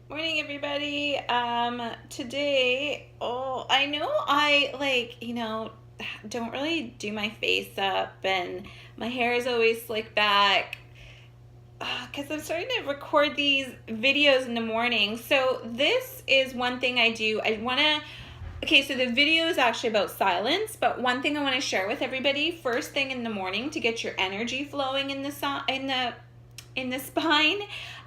Morning, everybody. Today, I know don't really do my face up, and my hair is always slicked back because I'm starting to record these videos in the morning. So this is one thing I do. Okay, so the video is actually about silence, but one thing I want to share with everybody first thing in the morning to get your energy flowing in the spine,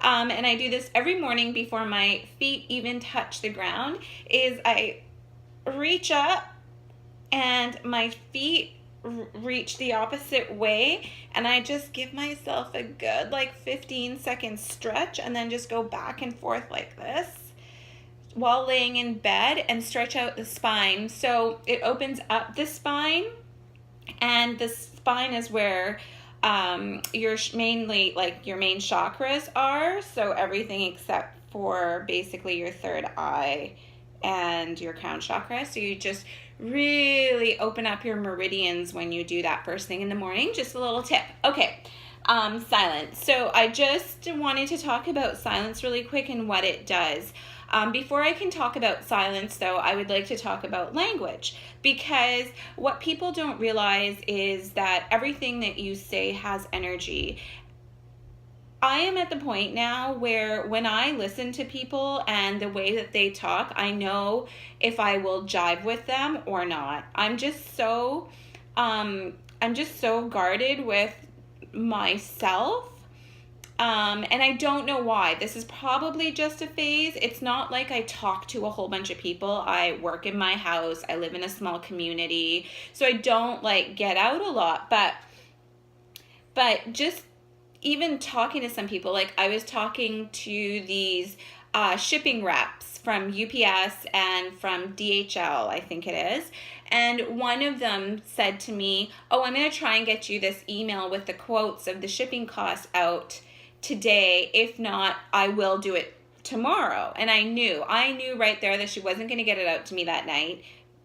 and I do this every morning before my feet even touch the ground, is I reach up and my feet reach the opposite way, and I just give myself a good 15-second stretch and then just go back and forth like this while laying in bed and stretch out the spine. So it opens up the spine, and the spine is where your mainly your main chakras are. So everything except for basically your third eye and your crown chakra. So you just really open up your meridians when you do that first thing in the morning. Just a little tip. Okay. Silence. So I just wanted to talk about silence really quick and what it does. Before I can talk about silence, though, I would like to talk about language, because what people don't realize is that everything that you say has energy. I am at the point now where when I listen to people and the way that they talk, I know if I will jive with them or not. I'm just so guarded with myself. And I don't know why. This is probably just a phase. It's not like I talk to a whole bunch of people. I work in my house. I live in a small community. So I don't get out a lot. But just even talking to some people, I was talking to these shipping reps from UPS and from DHL, I think it is. And one of them said to me, "Oh, I'm going to try and get you this email with the quotes of the shipping costs out today. If not, I will do it tomorrow." And I knew right there that she wasn't going to get it out to me that night,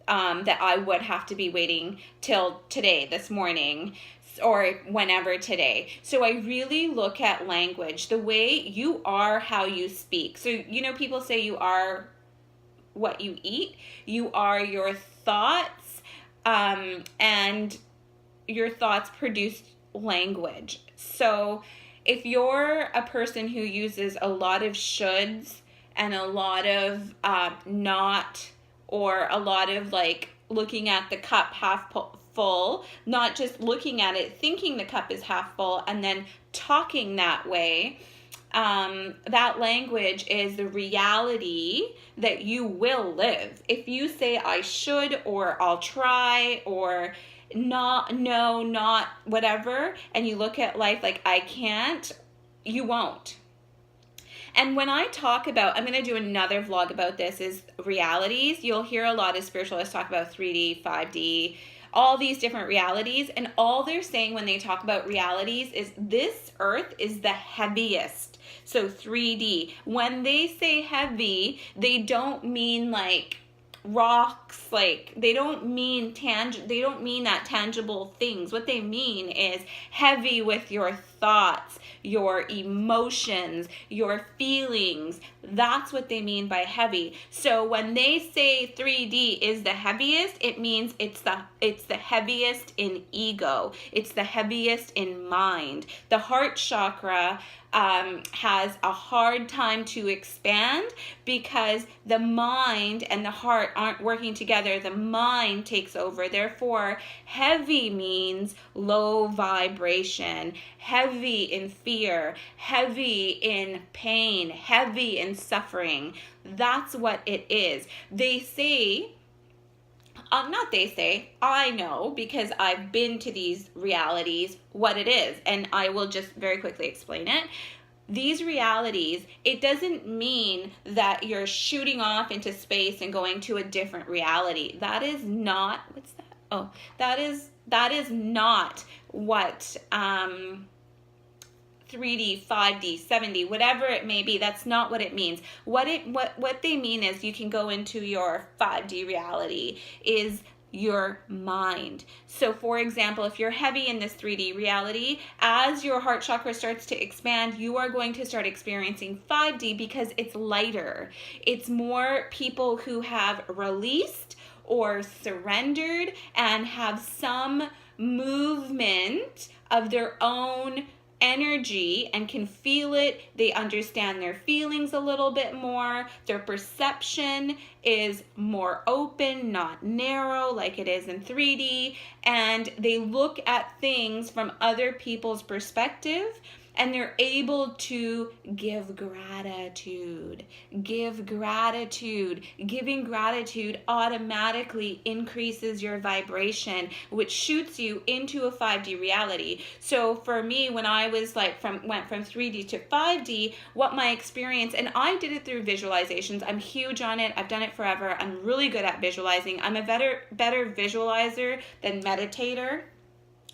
that I would have to be waiting till today, this morning, or whenever today. So I really look at language. The way you are, how you speak. So, people say you are what you eat. You are your thoughts, and your thoughts produce language. So if you're a person who uses a lot of shoulds and a lot of not, or a lot of looking at the cup half full, not just looking at it, thinking the cup is half full, and then talking that way, that language is the reality that you will live. If you say I should, or I'll try, or not, no, not whatever, and you look at life like I can't, you won't. And when I talk about, I'm going to do another vlog about this, is realities. You'll hear a lot of spiritualists talk about 3D, 5D, all these different realities. And all they're saying when they talk about realities is this earth is the heaviest. So 3D. When they say heavy, they don't mean rocks, they don't mean that tangible things. What they mean is heavy with your thoughts, your emotions, your feelings. That's what they mean by heavy. So when they say 3D is the heaviest, it means it's the heaviest in ego. It's the heaviest in mind. The heart chakra has a hard time to expand because the mind and the heart aren't working together. The mind takes over. Therefore, heavy means low vibration, heavy in fear, heavy in pain, heavy in suffering. That's what it is. They say, I know, because I've been to these realities, what it is. And I will just very quickly explain it. These realities, it doesn't mean that you're shooting off into space and going to a different reality. That is not, what's that? Oh, that is not what 3D, 5D, 7D, whatever it may be. That's not what it means. What they mean is you can go into your 5D reality, is your mind. So for example, if you're heavy in this 3D reality, as your heart chakra starts to expand, you are going to start experiencing 5D because it's lighter. It's more people who have released or surrendered and have some movement of their own energy and can feel it. They understand their feelings a little bit more. Their perception is more open, not narrow like it is in 3D. And they look at things from other people's perspective, and they're able to give gratitude. Give gratitude. Giving gratitude automatically increases your vibration, which shoots you into a 5D reality. So for me, when I was like went from 3D to 5D, what my experience, and I did it through visualizations. I'm huge on it. I've done it forever. I'm really good at visualizing. I'm a better visualizer than meditator.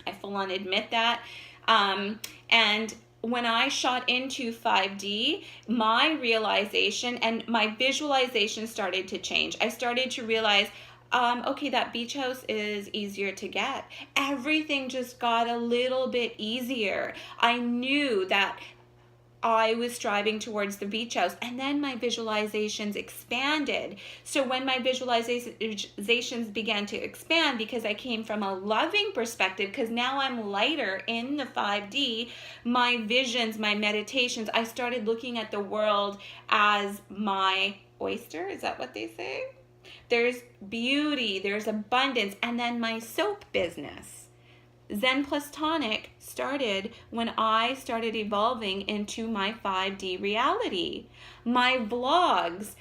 I full on admit that. And when I shot into 5D, my realization and my visualization started to change. I started to realize, okay, that beach house is easier to get. Everything just got a little bit easier. I knew that I was striving towards the beach house, and then my visualizations expanded. So when my visualizations began to expand, because I came from a loving perspective, because now I'm lighter in the 5D, my visions, my meditations, I started looking at the world as my oyster. Is that what they say? There's beauty, there's abundance, and then my soap business. Zen Plus Tonic started when I started evolving into my 5D reality. My vlogs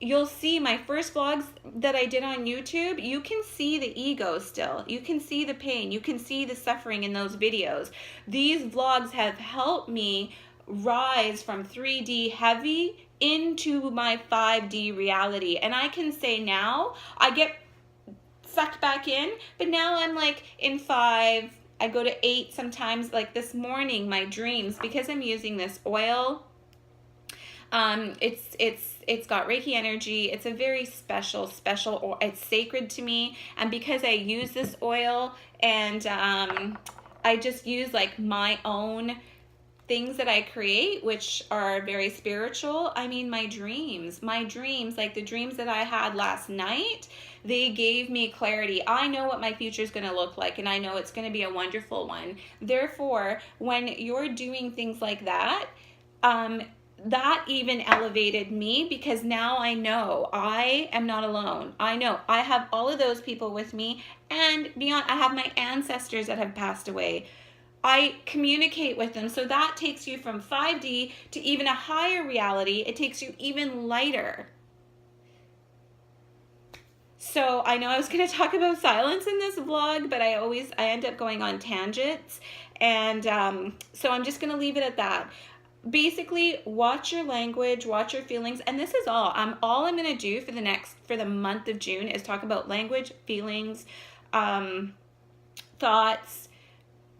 you'll see my first vlogs that I did on YouTube, you can see the ego still. You can see the pain. You can see the suffering in those videos. These vlogs have helped me rise from 3D heavy into my 5D reality. And I can say now, I get sucked back in, but now I'm like in 5, I go to 8 sometimes. Like this morning, my dreams, because I'm using this oil, it's got Reiki energy. It's a very special oil. It's sacred to me, and because I use this oil, and I just use like my own things that I create, which are very spiritual. I mean, my dreams, like the dreams that I had last night, they gave me clarity. I know what my future is going to look like, and I know it's going to be a wonderful one. Therefore, when you're doing things like that, that even elevated me, because now I know I am not alone. I know I have all of those people with me, and beyond, I have my ancestors that have passed away. I communicate with them. So that takes you from 5D to even a higher reality. It takes you even lighter. So I know I was going to talk about silence in this vlog, but I end up going on tangents. And so I'm just going to leave it at that. Basically, watch your language, watch your feelings, and this is all. All I'm going to do for the month of June is talk about language, feelings, thoughts,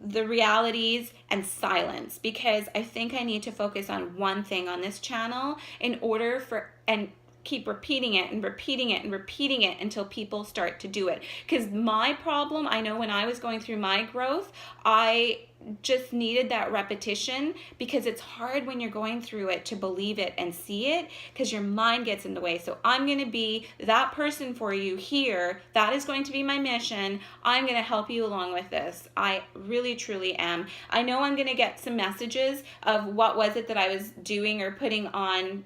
the realities, and silence, because I think I need to focus on one thing on this channel in order and keep repeating it and repeating it and repeating it until people start to do it. Because my problem, I know when I was going through my growth, I just needed that repetition, because it's hard when you're going through it to believe it and see it, because your mind gets in the way. So I'm going to be that person for you here. That is going to be my mission. I'm going to help you along with this. I really, truly am. I know I'm going to get some messages of what was it that I was doing or putting on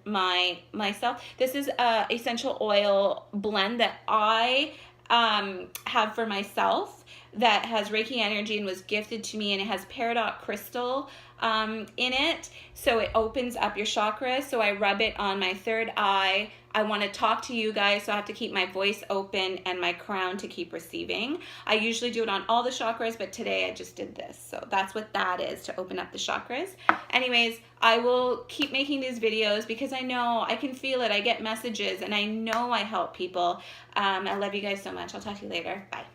myself. This is a essential oil blend that I have for myself, that has Reiki energy and was gifted to me, and it has peridot crystal in it, so it opens up your chakras. So I rub it on my third eye. I want to talk to you guys, so I have to keep my voice open and my crown to keep receiving. I usually do it on all the chakras, but today I just did this. So that's what that is, to open up the chakras. Anyways, I will keep making these videos because I know I can feel it. I get messages, and I know I help people. I love you guys so much. I'll talk to you later. Bye.